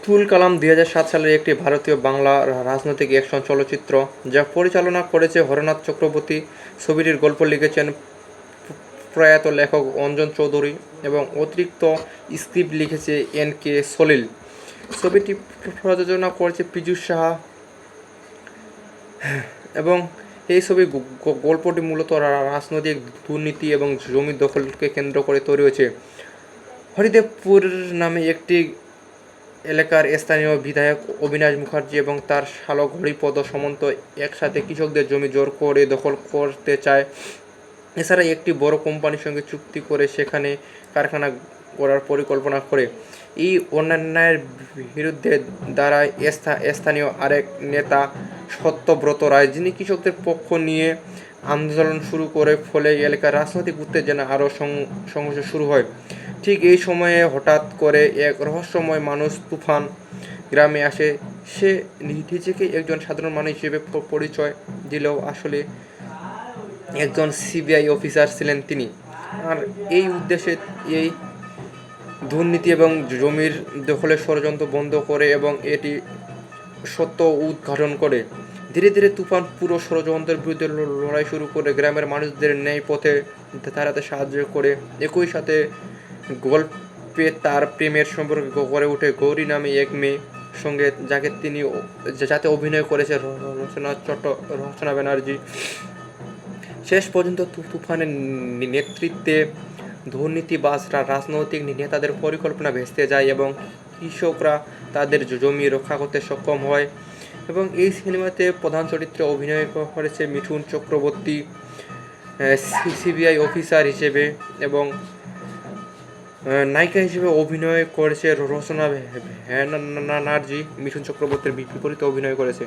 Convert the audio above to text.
আব্দুল কালাম 2007 সালের একটি ভারতীয় বাংলা রাজনৈতিক অ্যাকশন চলচ্চিত্র যা পরিচালনা করেছে হরনাথ চক্রবর্তী। ছবিটির গল্প লিখেছেন প্রয়াত লেখক অঞ্জন চৌধুরী এবং অতিরিক্ত স্ক্রিপ্ট লিখেছে এন.কে. সলিল। ছবিটি প্রযোজনা করেছে পীযূষ সাহা এবং এই ছবির গল্পটি মূলত রাজনৈতিক দুর্নীতি এবং জমি দখলকে কেন্দ্র করে তৈরি হয়েছে। হরিদেবপুর নামে একটি এলাকার স্থানীয় বিধায়ক অবিনাশ মুখার্জি এবং তার শালক হরিপদ সামন্ত একসাথে কৃষকদের জমি জোর করে দখল করতে চায়। এছাড়া একটি বড় কোম্পানির সঙ্গে চুক্তি করে সেখানে কারখানা গড়ার পরিকল্পনা করে। এই অন্যায়ের বিরুদ্ধে দাঁড়ায় স্থানীয় আরেক নেতা সত্যব্রত রায়, যিনি কৃষকদের পক্ষ নিয়ে আন্দোলন শুরু করে। ফলে এলাকার রাজনৈতিক উত্তেজনা আরও সংঘর্ষ শুরু হয়। ঠিক এই সময়ে হঠাৎ করে এক রহস্যময় মানুষ তুফান গ্রামে আসে। সে নিজেকে একজন সাধারণ মানুষ হিসেবে পরিচয় দিলেও আসলে একজন সিবিআই অফিসার ছিলেন তিনি। আর এই উদ্দেশ্যে এই দুর্নীতি এবং জমির দখলের ষড়যন্ত্র বন্ধ করে এবং এটি সত্য উদ্ঘাটন করে। ধীরে ধীরে তুফান পুরো ষড়যন্ত্রের বিরুদ্ধে লড়াই শুরু করে, গ্রামের মানুষদের ন্যায় পথে দাঁড়াতে সাহায্য করে। একই সাথে গল্পে তার প্রেমের সম্পর্ক গড়ে ওঠে গৌরী নামে এক মেয়ে সঙ্গে, যাতে অভিনয় করেছে রচনা ব্যানার্জি। শেষ পর্যন্ত তুফানের নেতৃত্বে দুর্নীতিবাজ রাজনৈতিক নেতাদের পরিকল্পনা ভেস্তে যায় এবং কৃষকরা তাদের জমি রক্ষা করতে সক্ষম হয়। এবং এই সিনেমাতে প্রধান চরিত্রে অভিনয় করেছে মিঠুন চক্রবর্তী সিবিআই অফিসার হিসেবে, এবং নায়িকা হিসেবে অভিনয় করেছে রচনা ব্যানার্জি। মিঠুন চক্রবর্তীর বিপরীতে অভিনয় করেছে।